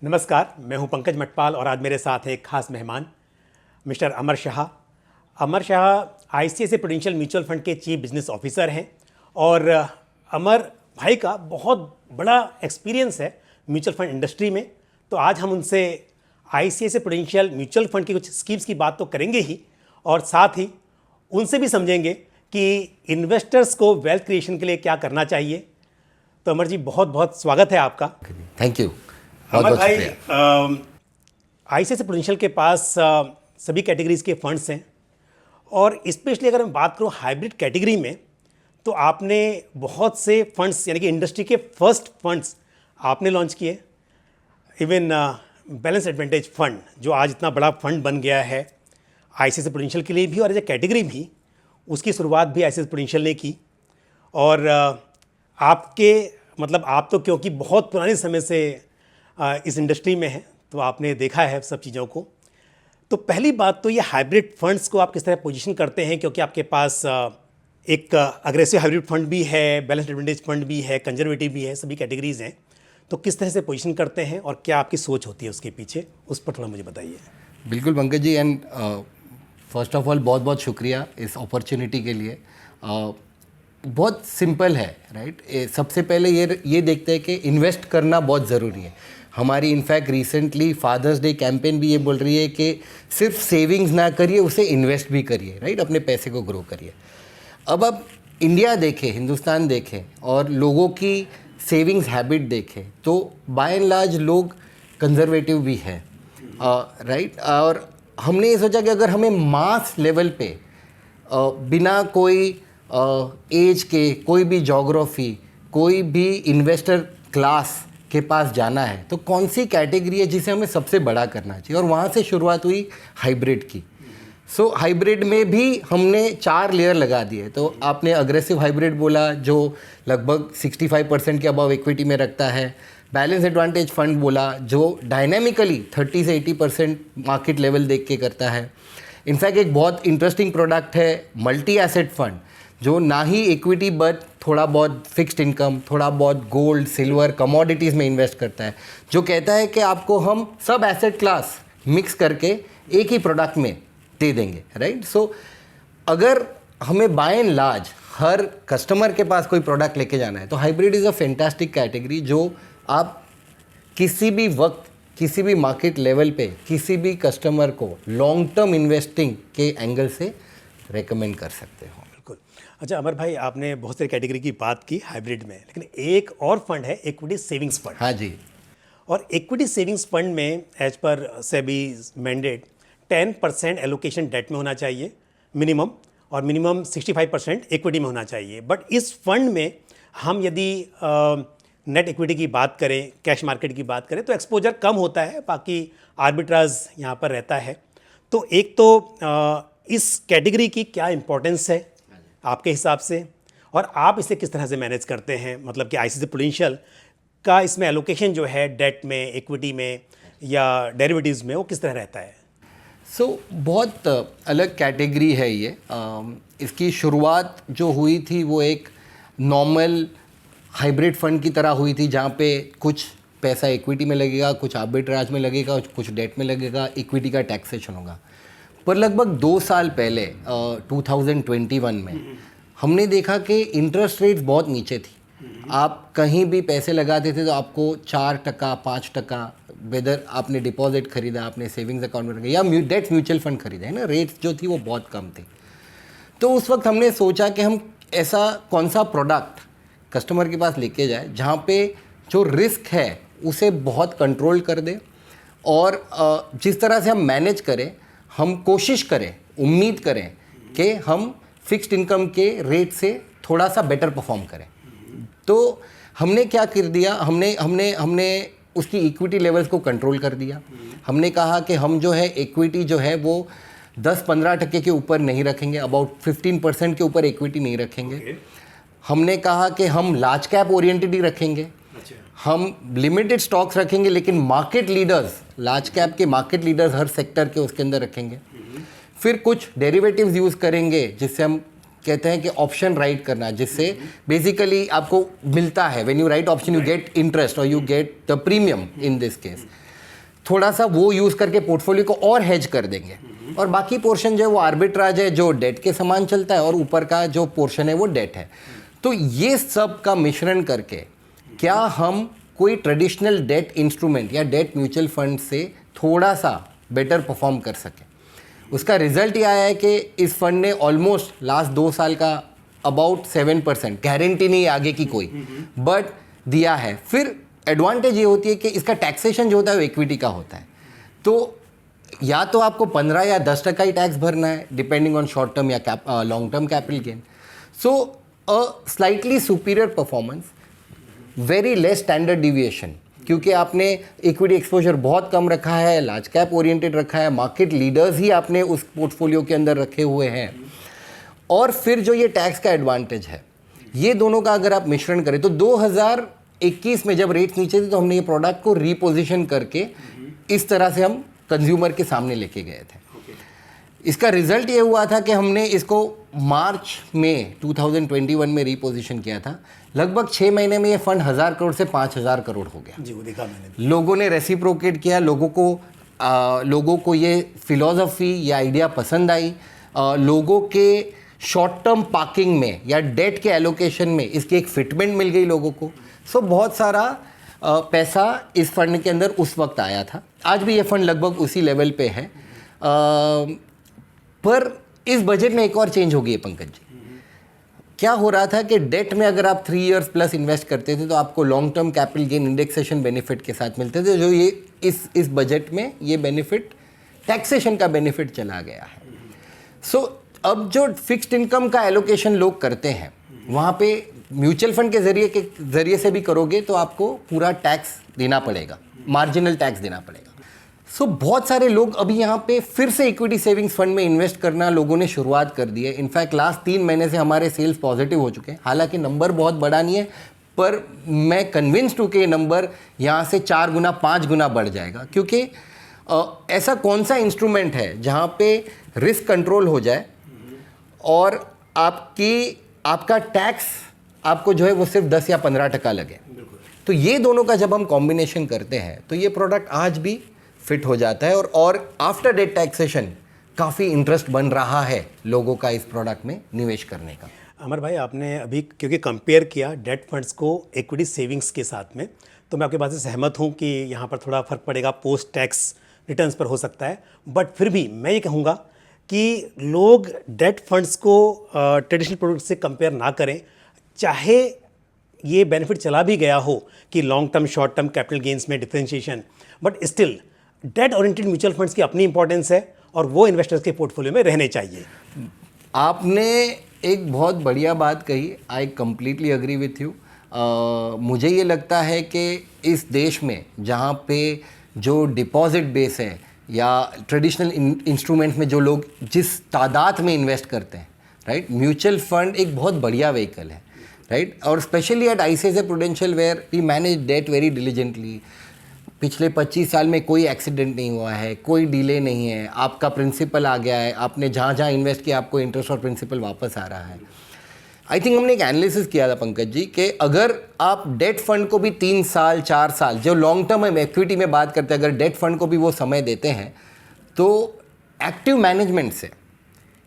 नमस्कार, मैं हूं पंकज मटपाल और आज मेरे साथ हैं एक खास मेहमान mister Amar Shah. Amar Shah ICICI Prudential mutual fund के चीफ बिजनेस ऑफिसर हैं और अमर भाई का बहुत बड़ा एक्सपीरियंस है म्यूचुअल फंड इंडस्ट्री में। तो आज हम उनसे आईसीआईसीआई प्रूडेंशियल म्यूचुअल फंड की कुछ स्कीम्स की बात तो करेंगे ही और साथ ही उनसे भी समझेंगे कि इन्वेस्टर्स को वेल्थ क्रिएशन के लिए क्या करना चाहिए। तो अमर जी, बहुत बहुत स्वागत है आपका। Thank you. अमर भाई, आईसीआईसीआई प्रूडेंशियल के पास सभी कैटेगरीज के फंड्स हैं और स्पेशली अगर मैं बात करूं हाइब्रिड कैटेगरी में, तो आपने बहुत से फंड्स यानी कि इंडस्ट्री के फर्स्ट फंड्स आपने लॉन्च किए। इवन बैलेंस एडवांटेज फंड जो आज इतना बड़ा फंड बन गया है आईसीआईसीआई प्रूडेंशियल के लिए भी और एज ए कैटेगरी भी, उसकी शुरुआत भी आईसीआईसीआई प्रूडेंशियल ने की। और आपके मतलब आप तो क्योंकि बहुत पुराने समय से इस इंडस्ट्री में है तो आपने देखा है सब चीज़ों को। तो पहली बात तो ये हाइब्रिड फंड्स को आप किस तरह पोजीशन करते हैं, क्योंकि आपके पास एक अग्रेसिव हाइब्रिड फंड भी है, बैलेंस एडवांटेज फंड भी है, कंजर्वेटिव भी है, सभी कैटेगरीज हैं। तो किस तरह से पोजीशन करते हैं और क्या आपकी सोच होती है उसके पीछे, उस पर थोड़ा मुझे बताइए। बिल्कुल Pankaj ji, and first of all बहुत बहुत शुक्रिया इस अपॉर्चुनिटी के लिए। बहुत सिंपल है, राइट। सबसे पहले ये देखते हैं कि इन्वेस्ट करना बहुत ज़रूरी है। हमारी in fact recently father's day campaign भी ये बोल रही है कि सिर्फ सेविंग्स ना करिए, उसे इन्वेस्ट भी करिए, राइट। अपने पैसे को ग्रो करिए। अब आप इंडिया देखें, हिंदुस्तान देखें और लोगों की सेविंग्स हैबिट देखें तो बाय एंड लार्ज लोग कंजर्वेटिव भी है, राइट। और हमने ये सोचा कि अगर हमें मास लेवल पे बिना कोई एज के, कोई भी जोग्राफी, कोई भी इन्वेस्टर क्लास के पास जाना है तो कौन सी कैटेगरी है जिसे हमें सबसे बड़ा करना चाहिए, और वहाँ से शुरुआत हुई हाइब्रिड की। सो हाइब्रिड में भी हमने 4 लेयर लगा दिए। तो आपने अग्रेसिव हाइब्रिड बोला जो लगभग 65% के अबव इक्विटी में रखता है। बैलेंस एडवांटेज फंड बोला जो डायनेमिकली 30 से 80% मार्केट लेवल देख के करता है। इनफैक्ट एक बहुत इंटरेस्टिंग प्रोडक्ट है मल्टी एसेट फंड, जो ना ही इक्विटी बट थोड़ा बहुत फिक्स्ड इनकम, थोड़ा बहुत गोल्ड, सिल्वर, कमोडिटीज़ में इन्वेस्ट करता है, जो कहता है कि आपको हम सब एसेट क्लास मिक्स करके एक ही प्रोडक्ट में दे देंगे, राइट। सो अगर हमें बाय एंड लार्ज हर कस्टमर के पास कोई प्रोडक्ट लेके जाना है तो hybrid is a fantastic category जो आप किसी भी वक्त, किसी भी मार्केट लेवल पे, किसी भी कस्टमर को लॉन्ग टर्म इन्वेस्टिंग के एंगल से रेकमेंड कर सकते हो। अच्छा अमर भाई, आपने बहुत सारी कैटेगरी की बात की हाइब्रिड में, लेकिन एक और फंड है इक्विटी सेविंग्स फंड। हाँ जी। और इक्विटी सेविंग्स फंड में as per SEBI mandate 10% allocation date में होना चाहिए मिनिमम, और मिनिमम 65% इक्विटी में होना चाहिए। बट इस फंड में हम यदि नेट इक्विटी की बात करें, कैश मार्केट की बात करें, तो एक्सपोजर कम होता है, बाकी आर्बिट्राज यहाँ पर रहता है। तो एक तो इस कैटेगरी की क्या इंपॉर्टेंस है आपके हिसाब से, और आप इसे किस तरह से मैनेज करते हैं, मतलब कि आईसीआईसीआई प्रूडेंशियल का इसमें एलोकेशन जो है डेट में, इक्विटी में या डेरिवेटिव्स में, वो किस तरह रहता है? बहुत अलग कैटेगरी है ये। इसकी शुरुआत जो हुई थी वो एक नॉर्मल हाइब्रिड फंड की तरह हुई थी, जहाँ पे कुछ पैसा इक्विटी में लगेगा, कुछ आर्बिट्राज में लगेगा, कुछ डेट में लगेगा, इक्विटी का टैक्सेशन होगा। पर लगभग 2 साल पहले 2021 में हमने देखा कि इंटरेस्ट रेट्स बहुत नीचे थी। आप कहीं भी पैसे लगाते थे तो आपको 4%, 5%, वेदर आपने डिपॉजिट खरीदा, आपने सेविंग्स अकाउंट में रखा या डेट म्यूचुअल फंड खरीदा, है ना, रेट्स जो थी वो बहुत कम थी। तो उस वक्त हमने सोचा कि हम ऐसा कौन सा प्रोडक्ट कस्टमर के पास लेके जाए जहाँ पे जो रिस्क है उसे बहुत कंट्रोल कर दे, और जिस तरह से हम मैनेज करें, हम कोशिश करें, उम्मीद करें कि हम फिक्स्ड इनकम के रेट से थोड़ा सा बेटर परफॉर्म करें। तो हमने क्या कर दिया, हमने उसकी इक्विटी लेवल्स को कंट्रोल कर दिया। हमने कहा कि हम जो है इक्विटी जो है वो 10-15% के ऊपर नहीं रखेंगे, अबाउट 15% के ऊपर इक्विटी नहीं रखेंगे। हमने कहा कि हम लार्ज कैप ओरिएंटेड ही रखेंगे। हम लिमिटेड स्टॉक्स रखेंगे, लेकिन मार्केट लीडर्स, लार्ज कैप के मार्केट लीडर्स हर सेक्टर के उसके अंदर रखेंगे। फिर कुछ डेरिवेटिव्स यूज़ करेंगे, जिससे हम कहते हैं कि ऑप्शन राइट करना, जिससे बेसिकली आपको मिलता है, when you write option you get interest और you get the premium in this case. थोड़ा सा वो यूज़ करके पोर्टफोलियो को और हेज कर देंगे, और बाकी पोर्शन जो है वो आर्बिट्राज है जो डेट के समान चलता है, और ऊपर का जो पोर्शन है वो डेट है। तो ये सब का मिश्रण करके क्या हम कोई ट्रेडिशनल डेट इंस्ट्रूमेंट या डेट म्यूचुअल फंड से थोड़ा सा बेटर परफॉर्म कर सकें। उसका रिजल्ट ये आया है कि इस फंड ने ऑलमोस्ट लास्ट 2 साल का अबाउट 7%, गारंटी नहीं आगे की कोई, बट दिया है। फिर एडवांटेज ये होती है कि इसका टैक्सेशन जो होता है वो इक्विटी का होता है, तो या तो आपको 15 या 10% ही टैक्स भरना है डिपेंडिंग ऑन शॉर्ट टर्म या long term capital gain. So a slightly superior performance, very less standard deviation, क्योंकि आपने इक्विटी एक्सपोजर बहुत कम रखा है, लार्ज कैप ओरिएंटेड रखा है, मार्केट लीडर्स ही आपने उस पोर्टफोलियो के अंदर रखे हुए हैं, और फिर जो ये टैक्स का एडवांटेज है, ये दोनों का अगर आप मिश्रण करें तो 2021 में जब रेट्स नीचे थे तो हमने ये प्रोडक्ट को रीपोजिशन करके इस तरह से हम कंज्यूमर के सामने लेके गए थे। इसका रिजल्ट ये हुआ था कि हमने इसको मार्च में 2021 में रीपोजिशन किया था। लगभग 6 महीने में ये फंड 1000 करोड़ से 5000 करोड़ हो गया। जी, वो देखा मैंने। लोगों ने रेसिप्रोकेट किया, लोगों को ये फिलॉसफी या आइडिया पसंद आई, लोगों के शॉर्ट टर्म पार्किंग में या डेट के एलोकेशन में इसकी एक फिटमेंट मिल गई लोगों को। सो बहुत सारा पैसा इस फंड के अंदर उस वक्त आया था। आज भी ये फंड लगभग उसी लेवल पे है, पर इस बजट में एक और चेंज हो गई है पंकज जी। क्या हो रहा था कि डेट में अगर आप 3 इयर्स प्लस इन्वेस्ट करते थे तो आपको long term capital gain indexation benefit के साथ मिलते थे, जो ये इस बजट में ये बेनिफिट टैक्सेशन का बेनिफिट चला गया है। सो अब जो फिक्स्ड इनकम का एलोकेशन लोग करते हैं, वहाँ पे म्यूचुअल फंड के जरिए से भी करोगे तो आपको पूरा टैक्स देना पड़ेगा, मार्जिनल टैक्स देना पड़ेगा। सो बहुत सारे लोग अभी यहाँ पे फिर से इक्विटी सेविंग्स फंड में इन्वेस्ट करना लोगों ने शुरुआत कर दी है। इनफैक्ट लास्ट 3 महीने से हमारे सेल्स पॉजिटिव हो चुके हैं। हालांकि नंबर बहुत बड़ा नहीं है, पर मैं कन्विंस्ड हूँ कि ये नंबर यहाँ से 4 गुना 5 गुना बढ़ जाएगा, क्योंकि ऐसा कौन सा इंस्ट्रूमेंट है जहाँ पे रिस्क कंट्रोल हो जाए और आपका टैक्स आपको जो है वो सिर्फ 10 या 15% लगे। तो ये दोनों का जब हम कॉम्बिनेशन करते हैं तो ये प्रोडक्ट आज भी फिट हो जाता है, और आफ्टर डेट टैक्सेशन काफ़ी इंटरेस्ट बन रहा है लोगों का इस प्रोडक्ट में निवेश करने का। अमर भाई, आपने अभी क्योंकि कंपेयर किया डेट फंड्स को इक्विटी सेविंग्स के साथ में, तो मैं आपकी बात से सहमत हूँ कि यहाँ पर थोड़ा फ़र्क पड़ेगा, पोस्ट टैक्स रिटर्न्स पर हो सकता है। बट फिर भी मैं ये कहूँगा कि लोग डेट फंड्स को ट्रेडिशनल प्रोडक्ट से कंपेयर ना करें, चाहे ये बेनिफिट चला भी गया हो कि long term short term capital gains में differentiation, but still debt oriented mutual funds की अपनी इंपॉर्टेंस है और वो इन्वेस्टर्स के पोर्टफोलियो में रहने चाहिए। आपने एक बहुत बढ़िया बात कही, I completely agree with you. मुझे ये लगता है कि इस देश में जहाँ पे जो डिपॉजिट बेस है या ट्रेडिशनल इंस्ट्रूमेंट में जो लोग जिस तादाद में इन्वेस्ट करते हैं, राइट, म्यूचुअल फंड एक बहुत बढ़िया व्हीकल है, राइट। और specially at ICICI Prudential where we manage debt very diligently. पिछले 25 साल में कोई एक्सीडेंट नहीं हुआ है, कोई डिले नहीं है, आपका प्रिंसिपल आ गया है, आपने जहाँ जहाँ इन्वेस्ट किया आपको इंटरेस्ट और प्रिंसिपल वापस आ रहा है। आई थिंक हमने एक एनालिसिस किया था पंकज जी कि अगर आप डेट फंड को भी 3 साल 4 साल, जो लॉन्ग टर्म है इक्विटी में बात करते हैं, अगर डेट फंड को भी वो समय देते हैं तो एक्टिव मैनेजमेंट से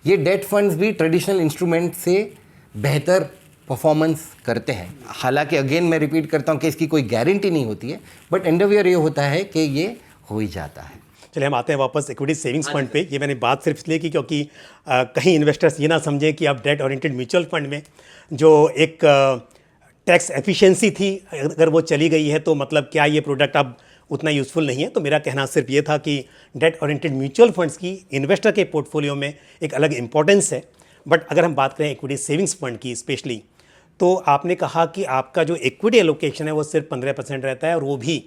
ये डेट फंड्स भी ट्रेडिशनल इंस्ट्रूमेंट से बेहतर परफॉर्मेंस करते हैं। हालांकि अगेन मैं रिपीट करता हूं कि इसकी कोई गारंटी नहीं होती है, बट एंडेवियर ये होता है कि ये हो ही जाता है। चलिए हम आते हैं वापस इक्विटी सेविंग्स फंड पे। ये मैंने बात सिर्फ इसलिए की क्योंकि कहीं इन्वेस्टर्स ये ना समझें कि आप डेट ओरिएंटेड म्यूचुअल फंड में जो एक टैक्स एफिशिएंसी थी अगर वो चली गई है तो मतलब क्या ये प्रोडक्ट अब उतना यूज़फुल नहीं है। तो मेरा कहना सिर्फ ये था कि डेट ओरिएंटेड म्यूचुअल फंड्स की इन्वेस्टर के पोर्टफोलियो में एक अलग इंपॉर्टेंस है। बट अगर हम बात करें इक्विटी सेविंग्स फंड की स्पेशली, तो आपने कहा कि आपका जो इक्विटी एलोकेशन है वो सिर्फ 15% रहता है और वो भी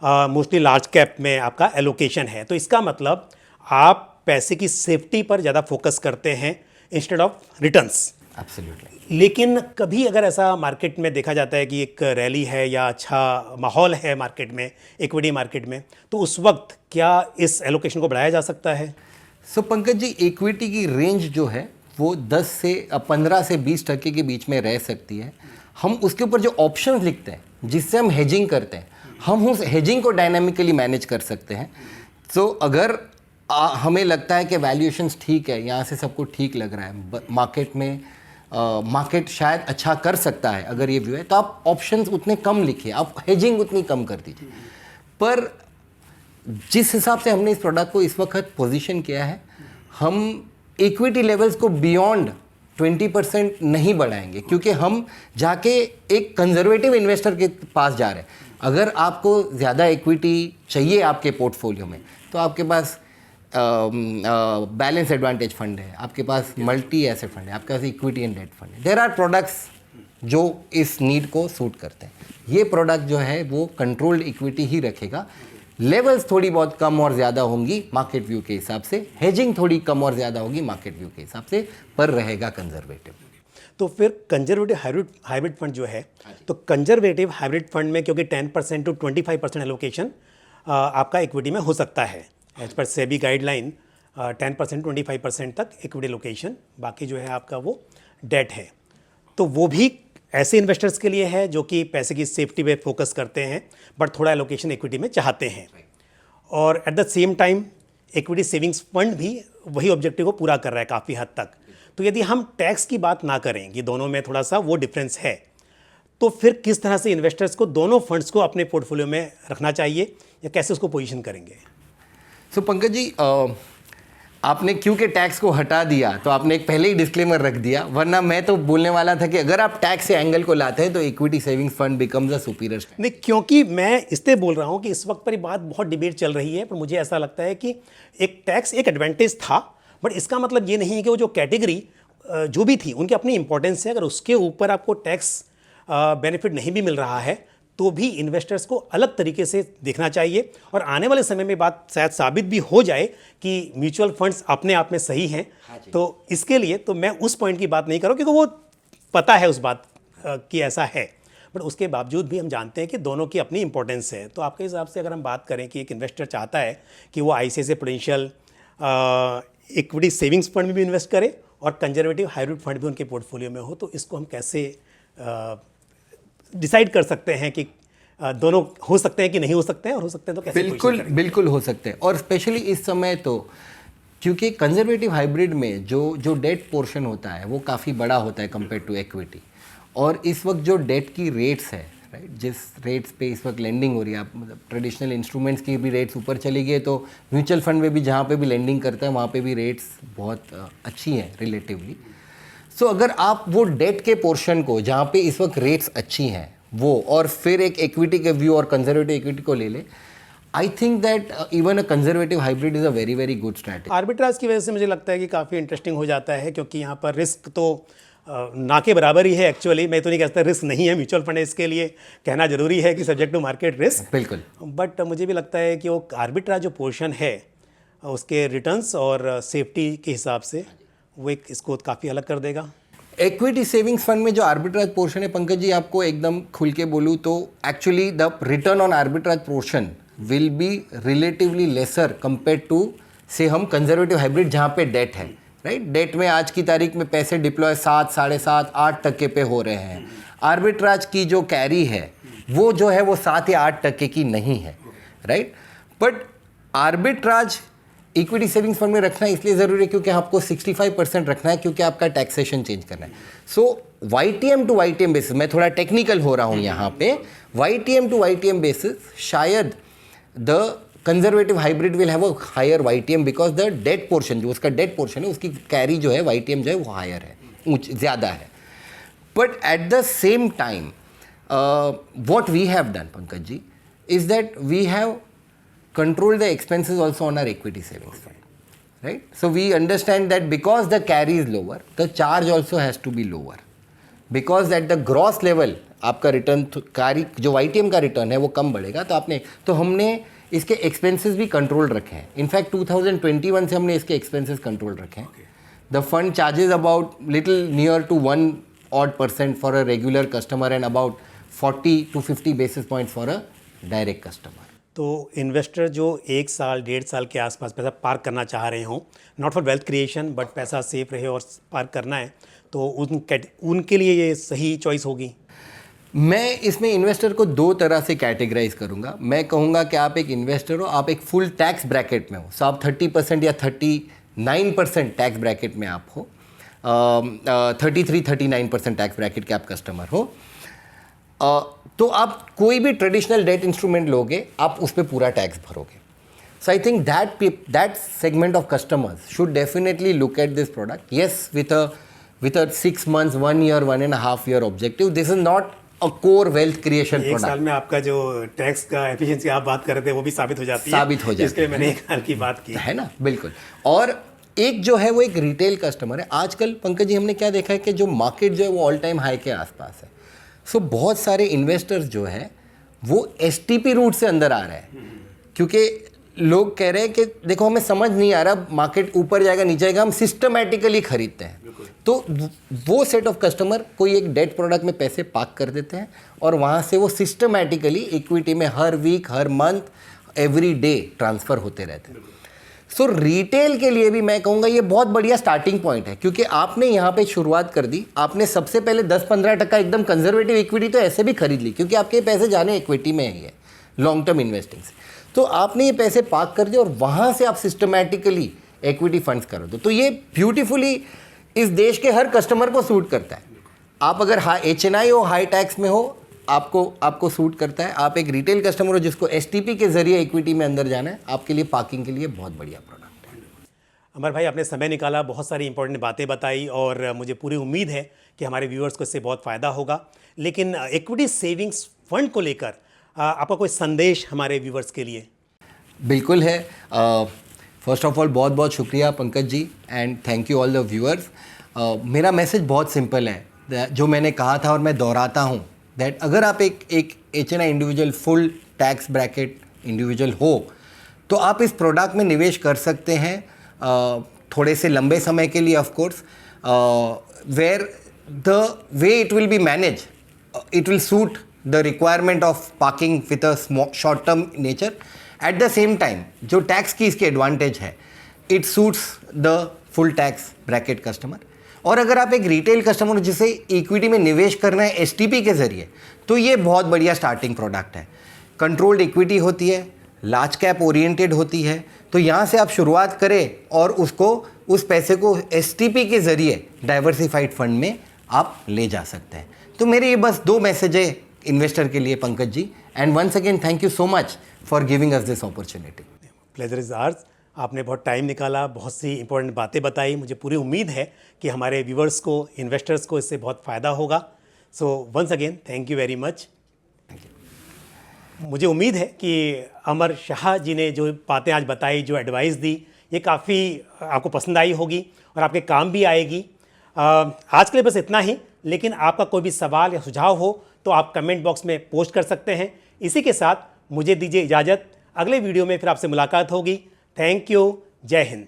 मोस्टली लार्ज कैप में आपका एलोकेशन है। तो इसका मतलब आप पैसे की सेफ्टी पर ज़्यादा फोकस करते हैं इंस्टेड ऑफ रिटर्न्स। एब्सोल्युटली। लेकिन कभी अगर ऐसा मार्केट में देखा जाता है कि एक रैली है या अच्छा माहौल है मार्केट में, इक्विटी मार्केट में, तो उस वक्त क्या इस एलोकेशन को बढ़ाया जा सकता है? सो पंकज जी, इक्विटी की रेंज जो है वो 15 से 20% के बीच में रह सकती है। हम उसके ऊपर जो ऑप्शंस लिखते हैं जिससे हम हेजिंग करते हैं हम उस हेजिंग को डायनामिकली मैनेज कर सकते हैं। सो अगर हमें लगता है कि वैल्यूएशंस ठीक है, यहाँ से सबको ठीक लग रहा है, मार्केट में मार्केट शायद अच्छा कर सकता है, अगर ये व्यू है तो आप ऑप्शंस उतने कम लिखिए, आप हेजिंग उतनी कम कर दीजिए। पर जिस हिसाब से हमने इस प्रोडक्ट को इस वक्त पोजीशन किया है, हम इक्विटी लेवल्स को बियॉन्ड 20% नहीं बढ़ाएंगे, क्योंकि हम जाके एक कंजर्वेटिव इन्वेस्टर के पास जा रहे हैं। अगर आपको ज़्यादा इक्विटी चाहिए आपके पोर्टफोलियो में, तो आपके पास बैलेंस एडवांटेज फंड है, आपके पास मल्टी एसेट फंड है, आपके पास इक्विटी एंड डेट फंड है। देयर आर प्रोडक्ट्स जो इस नीड को सूट करते हैं। ये प्रोडक्ट जो है वो कंट्रोल्ड इक्विटी ही रखेगा, लेवल्स थोड़ी बहुत कम और ज़्यादा होंगी मार्केट व्यू के हिसाब से, हेजिंग थोड़ी कम और ज़्यादा होगी मार्केट व्यू के हिसाब से, पर रहेगा कंजर्वेटिव। तो फिर कंजर्वेटिव हाइब्रिड फंड जो है, तो कंजर्वेटिव हाइब्रिड फंड में क्योंकि 10% टू 25% एलोकेशन आपका इक्विटी में हो सकता है, एज पर सेबी गाइडलाइन 10% 25% तक इक्विटी लोकेशन, बाकी जो है आपका वो डेट है। तो वो भी ऐसे इन्वेस्टर्स के लिए है जो कि पैसे की सेफ्टी पे फोकस करते हैं बट थोड़ा एलोकेशन इक्विटी में चाहते हैं, और eight the same time equity savings fund भी वही ऑब्जेक्टिव को पूरा कर रहा है काफ़ी हद तक। तो यदि हम टैक्स की बात ना करें कि दोनों में थोड़ा सा वो डिफरेंस है, तो फिर किस तरह से इन्वेस्टर्स को दोनों फंड्स को अपने पोर्टफोलियो में रखना चाहिए या कैसे उसको पोजीशन करेंगे? सो पंकज जी, आपने क्योंकि टैक्स को हटा दिया तो आपने एक पहले ही डिस्क्लेमर रख दिया, वरना मैं तो बोलने वाला था कि अगर आप टैक्स से एंगल को लाते हैं तो equity savings fund becomes a superior. नहीं, क्योंकि मैं इसलिए बोल रहा हूँ कि इस वक्त पर बात बहुत डिबेट चल रही है, पर मुझे ऐसा लगता है कि एक टैक्स एक एडवांटेज था, बट इसका मतलब ये नहीं है कि वो जो कैटेगरी जो भी थी उनकी अपनी इंपॉर्टेंस है, अगर उसके ऊपर आपको टैक्स बेनिफिट नहीं भी मिल रहा है तो भी इन्वेस्टर्स को अलग तरीके से देखना चाहिए। और आने वाले समय में बात शायद साबित भी हो जाए कि म्यूचुअल फंड्स अपने आप में सही हैं। तो इसके लिए तो मैं उस पॉइंट की बात नहीं कर रहा हूँ, क्योंकि वो पता है उस बात की ऐसा है, बट उसके बावजूद भी हम जानते हैं कि दोनों की अपनी इंपॉर्टेंस है। तो आपके हिसाब से अगर हम बात करें कि एक इन्वेस्टर चाहता है कि वो ICICI prudential equity savings fund में भी इन्वेस्ट करे और कंजर्वेटिव हाइब्रिड फंड भी उनके पोर्टफोलियो में हो, तो इसको हम कैसे डिसाइड कर सकते हैं कि दोनों हो सकते हैं कि नहीं हो सकते हैं, और हो सकते हैं तो कैसे? बिल्कुल हो सकते हैं। और स्पेशली इस समय तो क्योंकि कंजर्वेटिव हाइब्रिड में जो डेट पोर्शन होता है वो काफ़ी बड़ा होता है कंपेयर टू इक्विटी, और इस वक्त जो डेट की रेट्स है, राइट, जिस रेट्स पे इस वक्त लेंडिंग हो रही है, आप मतलब ट्रेडिशनल इंस्ट्रूमेंट्स की भी रेट्स ऊपर चली गई, तो म्यूचुअल फंड में भी जहाँ पे भी लेंडिंग करता है वहाँ पे भी रेट्स बहुत अच्छी हैं रिलेटिवली। सो अगर आप वो डेट के पोर्शन को जहाँ पे इस वक्त रेट्स अच्छी हैं वो, और फिर एक इक्विटी के व्यू और कंजर्वेटिव इक्विटी को ले ले, I think that even a conservative hybrid is a very very good strategy. Arbitrage की वजह से मुझे लगता है कि काफ़ी इंटरेस्टिंग हो जाता है, क्योंकि यहाँ पर रिस्क तो ना के बराबर ही है एक्चुअली। मैं तो नहीं कहता रिस्क नहीं है म्यूचुअल फंड, इसके लिए कहना जरूरी है कि सब्जेक्ट टू मार्केट रिस्क, बिल्कुल। बट मुझे भी लगता है कि वो आर्बिट्राज जो पोर्शन है उसके रिटर्न्स और सेफ्टी के हिसाब से वो एक इसको काफ़ी अलग कर देगा। इक्विटी सेविंग्स फंड में जो आर्बिट्राज पोर्शन है पंकज जी, आपको एकदम खुल के बोलूँ तो actually the return on arbitrage portion will be relatively lesser compare to से हम कंजर्वेटिव हाइब्रिड जहाँ पे डेट है, राइट। डेट में आज की तारीख में पैसे डिप्लॉय 7, 7.5, 8% पे हो रहे हैं। आर्बिट्राज की जो कैरी है वो जो है वो 7 या 8% की नहीं है, right. But arbitrage equity savings fund में रखना इसलिए ज़रूरी है क्योंकि आपको 65% रखना है, क्योंकि आपका टैक्सेशन चेंज करना है। So YTM to YTM basis, मैं थोड़ा टेक्निकल हो रहा हूँ यहाँ पे, YTM टू YTM बेसिस शायद the conservative hybrid will have a higher YTM because the debt portion, जो उसका डेट पोर्शन है उसकी कैरी जो है YTM जो है वो हायर है, ज़्यादा है। But at the same time what we have done Pankaj ji is that we have control the expenses also on our equity savings fund, right? So we understand that because the carry is lower, the charge also has to be lower, because at the gross level आपका return carry जो YTM का return है वो कम बढ़ेगा। तो हमने इसके expenses भी कंट्रोल रखे हैं। इनफैक्ट 2021 से हमने इसके एक्सपेंसेस कंट्रोल रखे हैं। The fund charges about little near to 1% for a regular customer and about 40 to 50 basis points for a direct customer. तो इन्वेस्टर जो 1 साल 1.5 साल के आसपास पैसा पार्क करना चाह रहे हों, not for wealth creation but पैसा सेफ रहे और पार्क करना है, तो उनके लिए ये सही चॉइस होगी। मैं इसमें इन्वेस्टर को दो तरह से कैटेगराइज करूंगा। मैं कहूंगा कि आप एक इन्वेस्टर हो, आप एक फुल टैक्स ब्रैकेट में हो, सो आप 30% या 39% टैक्स ब्रैकेट में आप हो, 33-39% टैक्स ब्रैकेट के आप कस्टमर हो। तो आप कोई भी ट्रेडिशनल डेट इंस्ट्रूमेंट लोगे, आप उस पर पूरा tax भरोगे। So I think that segment of customers should definitely look at this product. Yes, with a 6 months, 1 year, 1.5 year objective, this is not a core wealth creation एक product. साल में आपका जो टैक्स का एफिशिएंसी आप बात कर रहे थे वो भी साबित हो जाती है। साबित हो जाती है। इसके लिए मैंने एक साल की बात की है ना, बिल्कुल। और एक जो है वो एक रिटेल कस्टमर है। आजकल पंकज जी हमने क्या देखा है कि जो मार्केट जो है वो ऑल टाइम हाई के आसपास है। सो बहुत सारे इन्वेस्टर्स जो है वो एसटीपी रूट से अंदर आ रहे हैं, क्योंकि लोग कह रहे हैं कि देखो हमें समझ नहीं आ रहा मार्केट ऊपर जाएगा नीचे जाएगा, हम सिस्टमैटिकली खरीदते हैं। तो वो सेट ऑफ कस्टमर कोई एक डेट प्रोडक्ट में पैसे पार्क कर देते हैं और वहाँ से वो सिस्टमैटिकली इक्विटी में हर वीक, हर मंथ, एवरी डे ट्रांसफ़र होते रहते हैं। सो रिटेल के लिए भी मैं कहूँगा ये बहुत बढ़िया स्टार्टिंग पॉइंट है, क्योंकि आपने यहाँ पे शुरुआत कर दी। आपने सबसे पहले 10-15% एकदम कंजर्वेटिव इक्विटी तो ऐसे भी खरीद ली, क्योंकि आपके पैसे जाने इक्विटी में ही है, लॉन्ग टर्म इन्वेस्टिंग से। तो आपने ये पैसे पार्क कर दिए और वहाँ से आप सिस्टमैटिकली एक्विटी फंड्स कर दो। तो ये ब्यूटीफुली इस देश के हर कस्टमर को सूट करता है। आप अगर HNI हो, हाई टैक्स में हो, आपको सूट करता है। आप एक रिटेल कस्टमर हो जिसको STP के जरिए इक्विटी में अंदर जाना है, आपके लिए पार्किंग के लिए बहुत बढ़िया प्रोडक्ट है। अमर भाई, आपने समय निकाला, बहुत सारी इंपॉर्टेंट बातें बताई और मुझे पूरी उम्मीद है कि हमारे व्यूअर्स को इससे बहुत फ़ायदा होगा। लेकिन इक्विटी सेविंग्स फंड को लेकर आपका कोई संदेश हमारे व्यूअर्स के लिए? बिल्कुल है। फर्स्ट ऑफ ऑल बहुत बहुत शुक्रिया Pankaj ji, and thank you all the viewers. मेरा मैसेज बहुत सिंपल है, जो मैंने कहा था और मैं दोहराता हूँ, दैट अगर आप एक HNI individual full tax bracket individual हो तो आप इस प्रोडक्ट में निवेश कर सकते हैं थोड़े से लंबे समय के लिए, of course, where the way it will be manage, it will suit the requirement of parking with a short term nature. At the same time, जो टैक्स की इसकी एडवांटेज है, it suits the full tax bracket customer. और अगर आप एक retail customer जिसे equity में निवेश करना है STP के ज़रिए, तो ये बहुत बढ़िया स्टार्टिंग प्रोडक्ट है। कंट्रोल्ड इक्विटी होती है, लार्ज कैप ओरिएंटेड होती है, तो यहाँ से आप शुरुआत करें और उस पैसे को STP के ज़रिए डाइवर्सिफाइड फंड में आप ले जा सकते हैं। तो मेरे ये बस 2 मैसेज है इन्वेस्टर के लिए Pankaj ji, and once again thank you so much for giving us this opportunity. Pleasure is ours. आपने बहुत टाइम निकाला, बहुत सी इंपॉर्टेंट बातें बताई। मुझे पूरी उम्मीद है कि हमारे व्यूवर्स को, इन्वेस्टर्स को इससे बहुत फ़ायदा होगा। So once again thank you very much. मुझे उम्मीद है कि अमर शाह जी ने जो बातें आज बताई, जो एडवाइस दी, ये काफ़ी आपको पसंद आई होगी और आपके काम भी आएगी। आज के लिए बस इतना ही, लेकिन आपका कोई भी सवाल या सुझाव हो तो आप कमेंट बॉक्स में पोस्ट कर सकते हैं। इसी के साथ मुझे दीजिए इजाज़त, अगले वीडियो में फिर आपसे मुलाकात होगी। थैंक यू, जय हिंद।